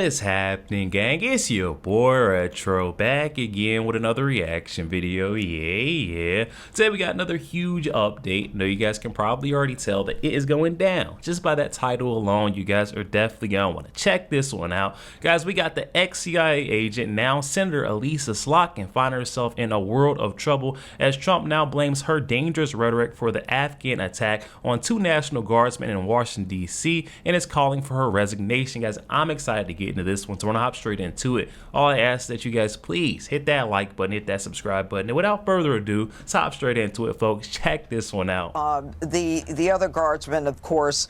What is happening, gang? It's your boy Retro back again with another reaction video. Yeah. Today we got another huge update. I know you guys can probably already tell that it is going down. Just by that title alone, you guys are definitely gonna want to check this one out. Guys, we got the ex-CIA agent, now Senator Elissa Slotkin, finding herself in a world of trouble as Trump now blames her dangerous rhetoric for the Afghan attack on 2 National Guardsmen in Washington, D.C. and is calling for her resignation. Guys, I'm excited to get into this one, so we're gonna hop straight into it. All I ask is that you guys please hit that like button, hit that subscribe button, and without further ado, let's hop straight into it, folks. Check this one out. The other guardsman, of course,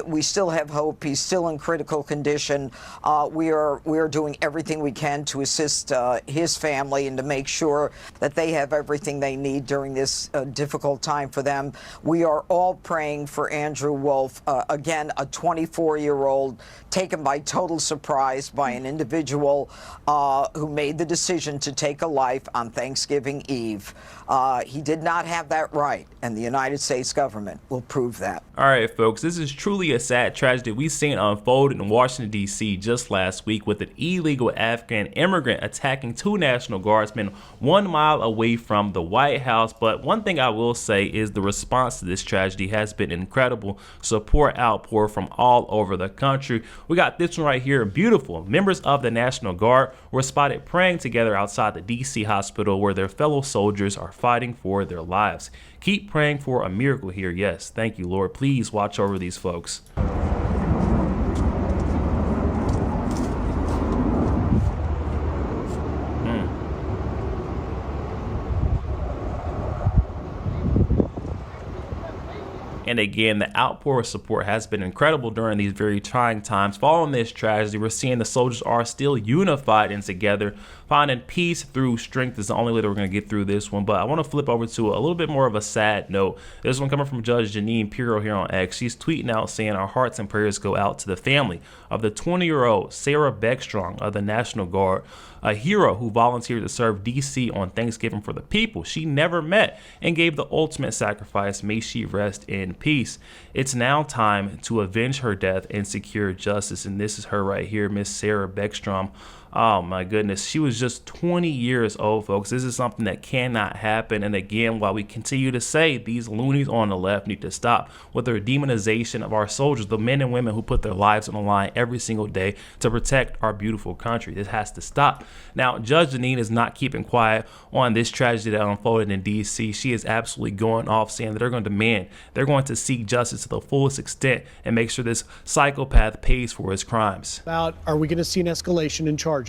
we still have hope. He's still in critical condition. We are doing everything we can to assist his family and to make sure that they have everything they need during this difficult time for them. We are all praying for Andrew Wolf, again, a 24-year-old taken by total surprise by an individual who made the decision to take a life on Thanksgiving Eve. He did not have that right, and the United States government will prove that. All right, folks, this is truly a sad tragedy we've seen unfold in Washington, D.C. just last week with an illegal Afghan immigrant attacking 2 National Guardsmen 1 mile away from the White House. But one thing I will say is the response to this tragedy has been incredible. Support outpour from all over the country. We got this one right here. Beautiful. Members of the National Guard were spotted praying together outside the D.C. hospital where their fellow soldiers are fighting for their lives. Keep praying for a miracle here. Yes, thank you, Lord. Please watch over these folks. And again, the outpour of support has been incredible during these very trying times. Following this tragedy, we're seeing the soldiers are still unified and together. Finding peace through strength is the only way that we're going to get through this one. But I want to flip over to a little bit more of a sad note. This one coming from Judge Janine Pirro here on X. She's tweeting out saying, "Our hearts and prayers go out to the family of the 20-year-old Sarah Beckstrom of the National Guard, a hero who volunteered to serve D.C. on Thanksgiving for the people she never met and gave the ultimate sacrifice. May she rest in peace. It's now time to avenge her death and secure justice." And this is her right here, Miss Sarah Beckstrom. Oh my goodness, she was just 20 years old, folks. This is something that cannot happen. And again, while we continue to say these loonies on the left need to stop with their demonization of our soldiers, the men and women who put their lives on the line every single day to protect our beautiful country, this has to stop. Now, Judge Janine is not keeping quiet on this tragedy that unfolded in D.C. She is absolutely going off, saying that they're going to demand, they're going to seek justice to the fullest extent and make sure this psychopath pays for his crimes. Are we going to see an escalation in charges?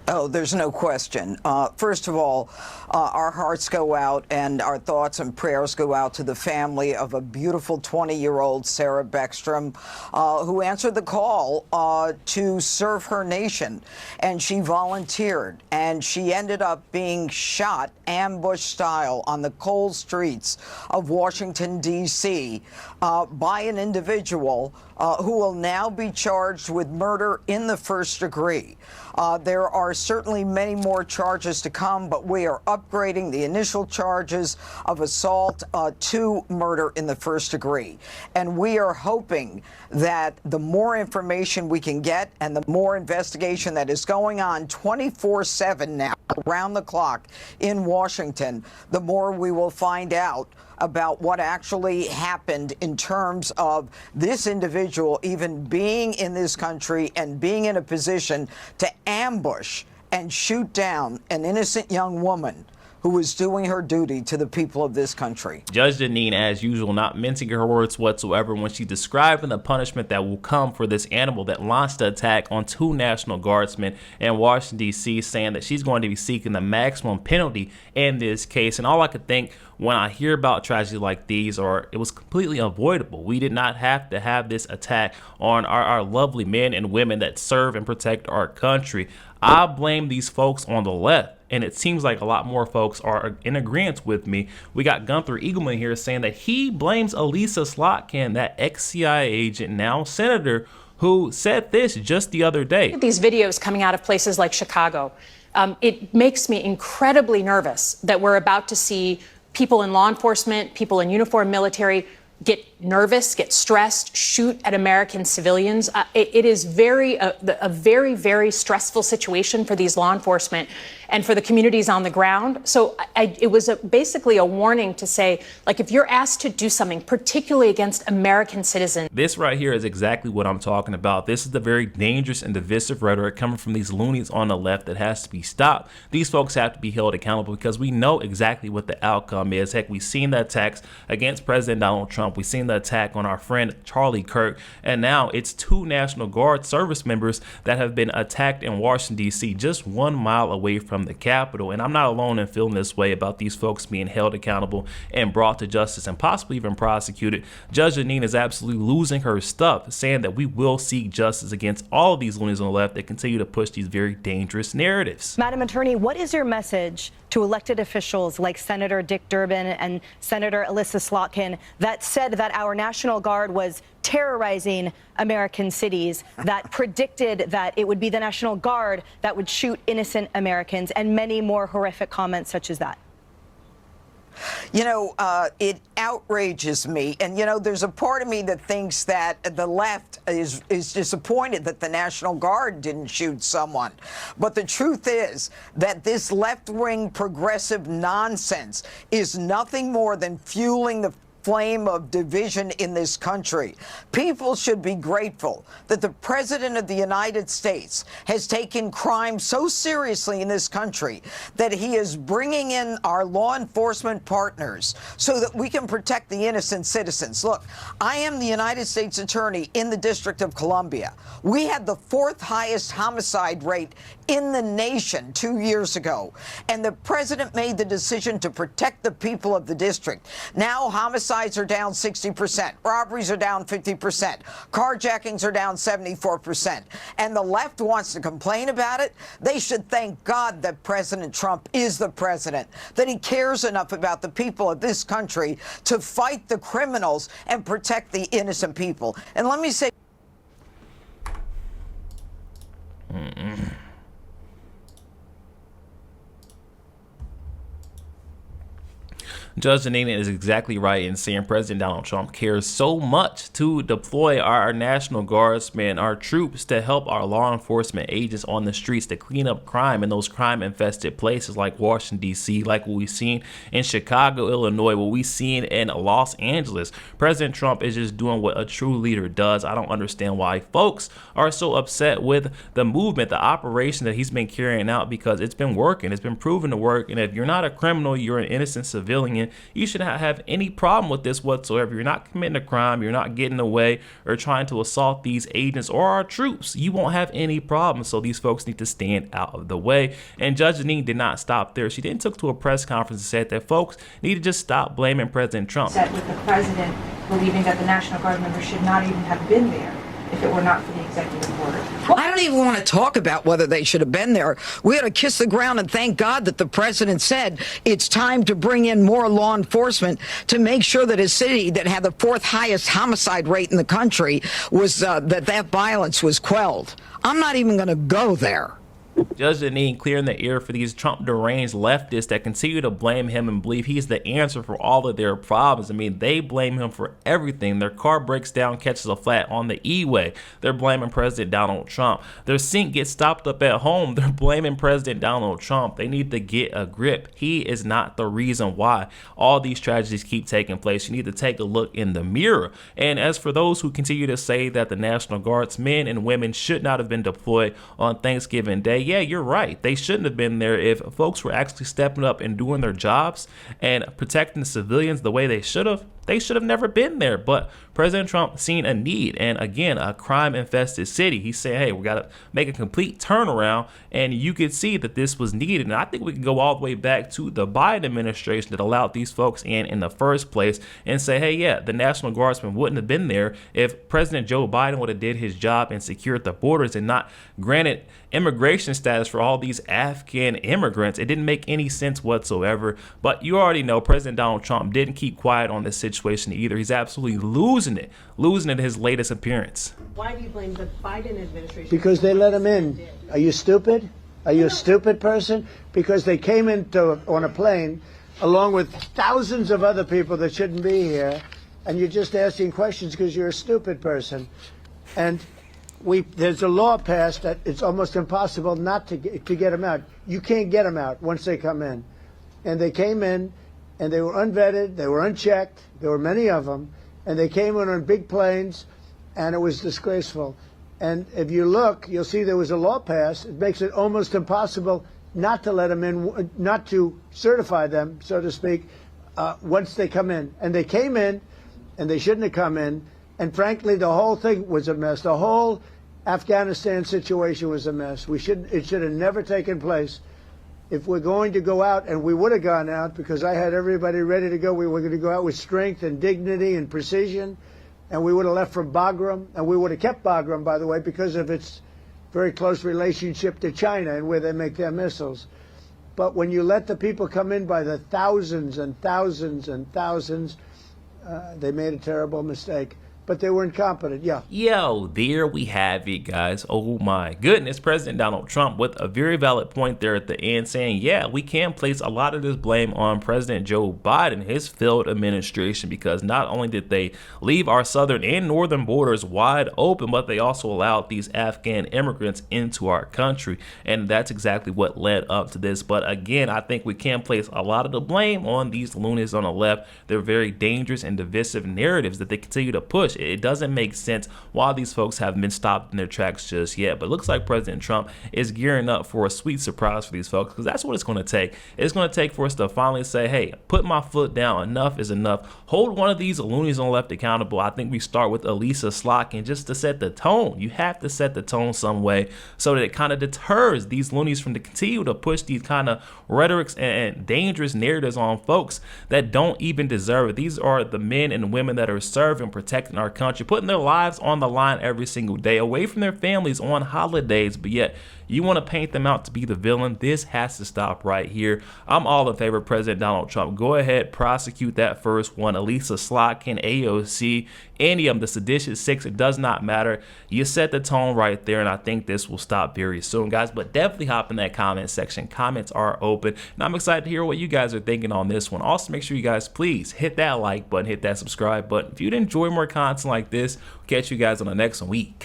Oh, there's no question. First of all, our hearts go out and our thoughts and prayers go out to the family of a beautiful 20-year-old Sarah Beckstrom who answered the call to serve her nation. And she volunteered, and she ended up being shot ambush style on the cold streets of Washington, D.C. By an individual who will now be charged with murder in the first degree. There are certainly many more charges to come, but we are upgrading the initial charges of assault to murder in the first degree. And we are hoping that the more information we can get and the more investigation that is going on 24/7 now, around the clock in Washington, the more we will find out about what actually happened in terms of this individual even being in this country and being in a position to ambush and shoot down an innocent young woman who was doing her duty to the people of this country. Judge Janine, as usual, not mincing her words whatsoever when she described the punishment that will come for this animal that launched the attack on 2 National Guardsmen in Washington, D.C., saying that she's going to be seeking the maximum penalty in this case. And all I could think when I hear about tragedies like these, or it was completely avoidable. We did not have to have this attack on our lovely men and women that serve and protect our country. I blame these folks on the left, and it seems like a lot more folks are in agreement with me. We got Gunther Eagleman here saying that he blames Elissa Slotkin, that ex-CIA agent, now senator, who said this just the other day. These videos coming out of places like Chicago, it makes me incredibly nervous that we're about to see people in law enforcement, people in uniform military, get nervous, get stressed, shoot at American civilians. It is a very, very stressful situation for these law enforcement and for the communities on the ground. So it was basically a warning to say, like, if you're asked to do something, particularly against American citizens. This right here is exactly what I'm talking about. This is the very dangerous and divisive rhetoric coming from these loonies on the left that has to be stopped. These folks have to be held accountable because we know exactly what the outcome is. Heck, we've seen the attacks against President Donald Trump. We've seen the attack on our friend Charlie Kirk. And now it's 2 National Guard service members that have been attacked in Washington, D.C., just 1 mile away from the Capitol. And I'm not alone in feeling this way about these folks being held accountable and brought to justice and possibly even prosecuted. Judge Jeanine is absolutely losing her stuff, saying that we will seek justice against all of these loonies on the left that continue to push these very dangerous narratives. Madam Attorney, what is your message to elected officials like Senator Dick Durbin and Senator Elissa Slotkin that said that our National Guard was terrorizing American cities, that predicted that it would be the National Guard that would shoot innocent Americans, and many more horrific comments such as that? You know, it outrages me. And, you know, there's a part of me that thinks that the left is disappointed that the National Guard didn't shoot someone. But the truth is that this left-wing progressive nonsense is nothing more than fueling the flame of division in this country. People should be grateful that the President of the United States has taken crime so seriously in this country that he is bringing in our law enforcement partners so that we can protect the innocent citizens. Look, I am the United States Attorney in the District of Columbia. We had the 4th highest homicide rate in the nation 2 years ago, and the president made the decision to protect the people of the district. Now homicides are down 60%, robberies are down 50%, carjackings are down 74%, and the left wants to complain about it. They should thank God that President Trump is the president, that he cares enough about the people of this country to fight the criminals and protect the innocent people. And let me say, Judge Jeanine is exactly right in saying President Donald Trump cares so much to deploy our National Guardsmen, our troops, to help our law enforcement agents on the streets to clean up crime in those crime-infested places like Washington, D.C., like what we've seen in Chicago, Illinois, what we've seen in Los Angeles. President Trump is just doing what a true leader does. I don't understand why folks are so upset with the movement, the operation that he's been carrying out, because it's been working. It's been proven to work. And if you're not a criminal, you're an innocent civilian, you should not have any problem with this whatsoever. You're not committing a crime, you're not getting away or trying to assault these agents or our troops. You won't have any problem. So these folks need to stand out of the way. And Judge Jeanine did not stop there. She then took to a press conference and said that folks need to just stop blaming President Trump. With the president believing that the National Guard members should not even have been there if it were not for the executive order. Well, I don't even want to talk about whether they should have been there. We ought to kiss the ground and thank God that the president said it's time to bring in more law enforcement to make sure that a city that had the 4th highest homicide rate in the country was that violence was quelled. I'm not even going to go there. Judge Jeanine clearing the air for these Trump deranged leftists that continue to blame him and believe he's the answer for all of their problems. I mean, they blame him for everything. Their car breaks down, catches a flat on the E-way. They're blaming President Donald Trump. Their sink gets stopped up at home. They're blaming President Donald Trump. They need to get a grip. He is not the reason why all these tragedies keep taking place. You need to take a look in the mirror. And as for those who continue to say that the National Guard's men and women should not have been deployed on Thanksgiving Day, yeah, you're right. They shouldn't have been there. If folks were actually stepping up and doing their jobs and protecting the civilians the way they should have never been there. But President Trump seen a need, and again, a crime-infested city. He said, hey, we got to make a complete turnaround, and you could see that this was needed. And I think we can go all the way back to the Biden administration that allowed these folks in the first place and say, hey, yeah, the National Guardsmen wouldn't have been there if President Joe Biden would have did his job and secured the borders and not granted immigration status for all these Afghan immigrants. It didn't make any sense whatsoever. But you already know President Donald Trump didn't keep quiet on this situation either. He's absolutely losing it his latest appearance. Why do you blame the Biden administration? Because they let him in. Are you stupid? Are you a stupid person? Because they came on a plane along with thousands of other people that shouldn't be here, and you're just asking questions because you're a stupid person. And there's a law passed that it's almost impossible not to get them out. You can't get them out once they come in. And they came in, and they were unvetted, they were unchecked, there were many of them, and they came in on big planes, and it was disgraceful. And if you look, you'll see there was a law passed. It makes it almost impossible not to let them in, not to certify them, so to speak, once they come in. And they came in, and they shouldn't have come in. And frankly, the whole thing was a mess. The whole Afghanistan situation was a mess. It should have never taken place. If we're going to go out, and we would have gone out because I had everybody ready to go, we were going to go out with strength and dignity and precision, and we would have left from Bagram, and we would have kept Bagram, by the way, because of its very close relationship to China and where they make their missiles. But when you let the people come in by the thousands and thousands and thousands, they made a terrible mistake. But they were incompetent, yeah. Yo, there we have it, guys. Oh my goodness. President Donald Trump with a very valid point there at the end, saying, yeah, we can place a lot of this blame on President Joe Biden, his failed administration, because not only did they leave our southern and northern borders wide open, but they also allowed these Afghan immigrants into our country. And that's exactly what led up to this. But again, I think we can place a lot of the blame on these loonies on the left. They're very dangerous and divisive narratives that they continue to push. It doesn't make sense why these folks haven't been stopped in their tracks just yet. But it looks like President Trump is gearing up for a sweet surprise for these folks, because that's what it's going to take. It's going to take for us to finally say, hey, put my foot down. Enough is enough. Hold one of these loonies on the left accountable. I think we start with Elissa, Slotkin, just to set the tone. You have to set the tone some way so that it kind of deters these loonies from to continue to push these kind of rhetorics and dangerous narratives on folks that don't even deserve it. These are the men and women that are serving, protecting our country, putting their lives on the line every single day, away from their families on holidays, but yet you want to paint them out to be the villain. This has to stop right here. I'm all in favor of President Donald Trump. Go ahead, prosecute that first one. Elissa, Slotkin, AOC, any of them, the seditious six, it does not matter. You set the tone right there, and I think this will stop very soon, guys. But definitely hop in that comment section. Comments are open, and I'm excited to hear what you guys are thinking on this one. Also, make sure you guys please hit that like button, hit that subscribe button. If you'd enjoy more content like this, we'll catch you guys on the next week.